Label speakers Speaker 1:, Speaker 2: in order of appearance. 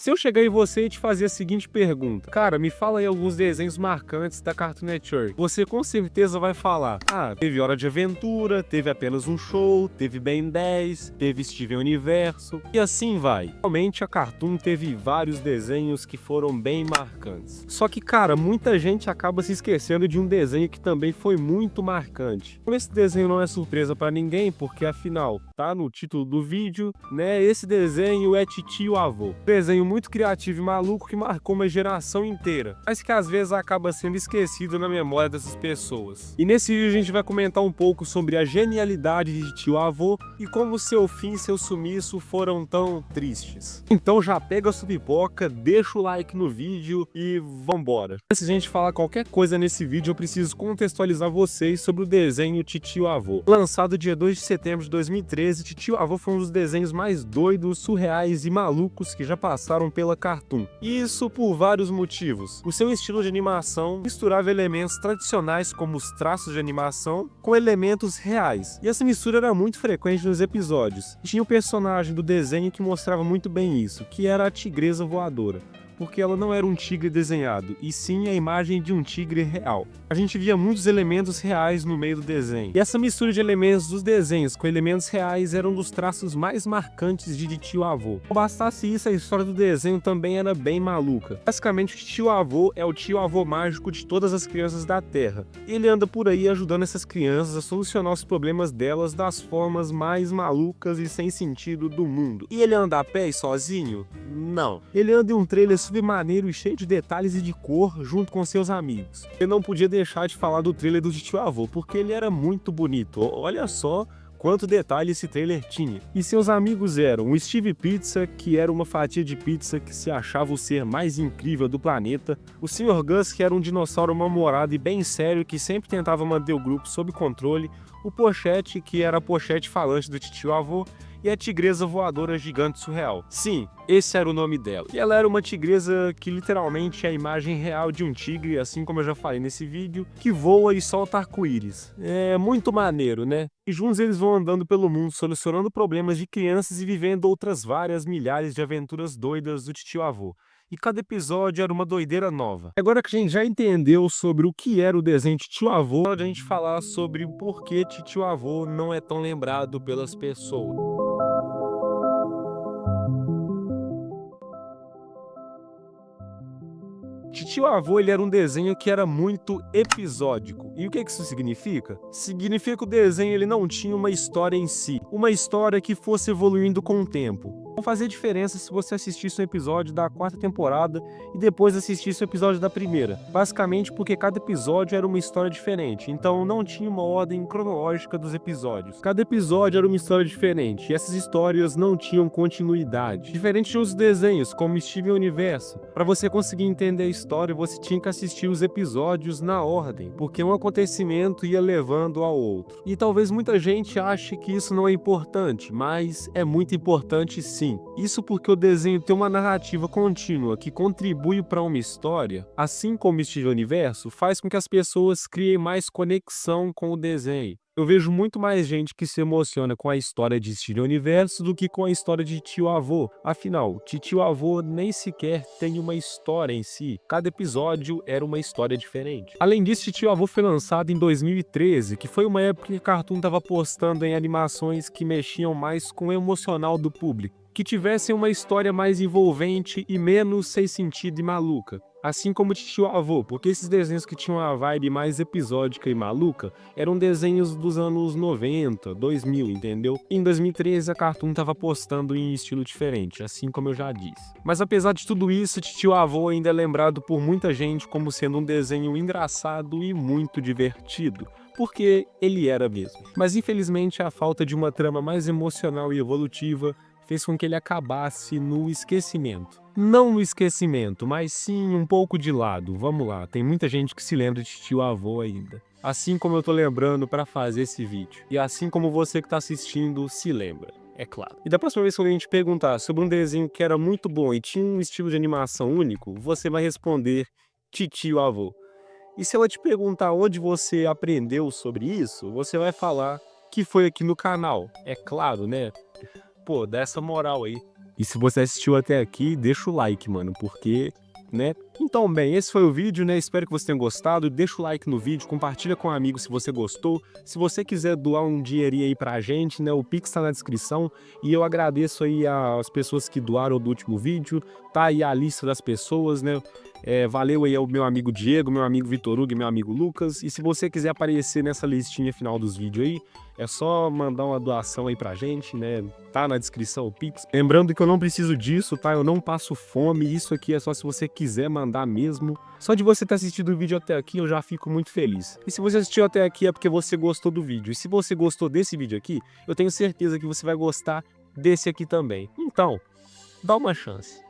Speaker 1: Se eu chegar em você e te fazer a seguinte pergunta: cara, me fala aí alguns desenhos marcantes da Cartoon Network. Você com certeza vai falar: ah, teve Hora de Aventura, teve Apenas um Show, teve Ben 10, teve Steven Universo, e assim vai. Realmente a Cartoon teve vários desenhos que foram bem marcantes. Só que, cara, muita gente acaba se esquecendo de um desenho que também foi muito marcante. Esse desenho não é surpresa pra ninguém, porque afinal, tá no título do vídeo, né? Esse desenho é Titio Avô. Desenho muito criativo e maluco que marcou uma geração inteira, mas que às vezes acaba sendo esquecido na memória dessas pessoas. E nesse vídeo a gente vai comentar um pouco sobre a genialidade de Titio Avô e como seu fim e seu sumiço foram tão tristes. Então já pega a sua pipoca, deixa o like no vídeo e vambora. Antes de a gente falar qualquer coisa nesse vídeo, eu preciso contextualizar vocês sobre o desenho Titio Avô. Lançado dia 2 de setembro de 2013, Titio Avô foi um dos desenhos mais doidos, surreais e malucos que já passaram pela Cartoon. E isso por vários motivos. O seu estilo de animação misturava elementos tradicionais como os traços de animação com elementos reais. E essa mistura era muito frequente nos episódios. E tinha o personagem do desenho que mostrava muito bem isso, que era a Tigresa Voadora. Porque ela não era um tigre desenhado, e sim a imagem de um tigre real. A gente via muitos elementos reais no meio do desenho. E essa mistura de elementos dos desenhos com elementos reais era um dos traços mais marcantes de Titio Avô. Não bastasse isso, a história do desenho também era bem maluca. Basicamente, o Titio Avô é o tio avô mágico de todas as crianças da Terra. Ele anda por aí ajudando essas crianças a solucionar os problemas delas das formas mais malucas e sem sentido do mundo. E ele anda a pé e sozinho? Não. Ele anda em um trailer submaneiro e cheio de detalhes e de cor junto com seus amigos. Eu não podia deixar de falar do trailer do Titio Avô, porque ele era muito bonito. Olha só quanto detalhe esse trailer tinha. E seus amigos eram o Steve Pizza, que era uma fatia de pizza que se achava o ser mais incrível do planeta, o Sr. Gus, que era um dinossauro mal-humorado e bem sério que sempre tentava manter o grupo sob controle, o Pochette, que era a pochete falante do Titio Avô, e a Tigresa Voadora Gigante Surreal. Sim, esse era o nome dela. E ela era uma tigresa que literalmente é a imagem real de um tigre, assim como eu já falei nesse vídeo, que voa e solta arco-íris. É muito maneiro, né? E juntos eles vão andando pelo mundo, solucionando problemas de crianças e vivendo outras várias milhares de aventuras doidas do Titio Avô. E cada episódio era uma doideira nova. Agora que a gente já entendeu sobre o que era o desenho Titio Avô, é hora de a gente falar sobre o porquê Titio Avô não é tão lembrado pelas pessoas. Titio Avô ele era um desenho que era muito episódico. E o que isso significa? Significa que o desenho ele não tinha uma história em si, uma história que fosse evoluindo com o tempo. Não fazia diferença se você assistisse um episódio da 4ª temporada e depois assistisse o episódio da 1ª. Basicamente porque cada episódio era uma história diferente, então não tinha uma ordem cronológica dos episódios. Cada episódio era uma história diferente, e essas histórias não tinham continuidade. Diferente de outros desenhos, como Steven Universo. Para você conseguir entender a história, você tinha que assistir os episódios na ordem, porque um acontecimento ia levando ao outro. E talvez muita gente ache que isso não é importante, mas é muito importante sim. Isso porque o desenho tem uma narrativa contínua que contribui para uma história, assim como o Steven Universo, faz com que as pessoas criem mais conexão com o desenho. Eu vejo muito mais gente que se emociona com a história de Steven Universo do que com a história de Titio Avô. Afinal, Titio Avô nem sequer tem uma história em si. Cada episódio era uma história diferente. Além disso, Titio Avô foi lançado em 2013, que foi uma época que a Cartoon estava apostando em animações que mexiam mais com o emocional do público, que tivessem uma história mais envolvente e menos sem sentido e maluca. Assim como Titio Avô, porque esses desenhos que tinham uma vibe mais episódica e maluca eram desenhos dos anos 90, 2000, entendeu? Em 2013 a Cartoon estava apostando em estilo diferente, assim como eu já disse. Mas apesar de tudo isso, Titio Avô ainda é lembrado por muita gente como sendo um desenho engraçado e muito divertido. Porque ele era mesmo. Mas infelizmente a falta de uma trama mais emocional e evolutiva fez com que ele acabasse no esquecimento. Não no esquecimento, mas sim um pouco de lado. Vamos lá, tem muita gente que se lembra de Titio Avô ainda. Assim como eu tô lembrando para fazer esse vídeo. E assim como você que tá assistindo se lembra, é claro. E da próxima vez que alguém te perguntar sobre um desenho que era muito bom e tinha um estilo de animação único, você vai responder Titio Avô. E se ela te perguntar onde você aprendeu sobre isso, você vai falar que foi aqui no canal. É claro, né? Pô, dá essa moral aí. E se você assistiu até aqui, deixa o like, mano, porque, né? Então, bem, esse foi o vídeo, né? Espero que você tenha gostado. Deixa o like no vídeo, compartilha com um amigo se você gostou. Se você quiser doar um dinheirinho aí pra gente, né? O Pix tá na descrição. E eu agradeço aí às pessoas que doaram do último vídeo. Tá aí a lista das pessoas, né? Valeu aí ao meu amigo Diego, meu amigo Vitor Hugo e meu amigo Lucas. E se você quiser aparecer nessa listinha final dos vídeos aí, é só mandar uma doação aí pra gente, né? Tá na descrição o Pix. Lembrando que eu não preciso disso, tá? Eu não passo fome. Isso aqui é só se você quiser mandar mesmo. Só de você ter assistido o vídeo até aqui, eu já fico muito feliz. E se você assistiu até aqui é porque você gostou do vídeo. E se você gostou desse vídeo aqui, eu tenho certeza que você vai gostar desse aqui também. Então, dá uma chance.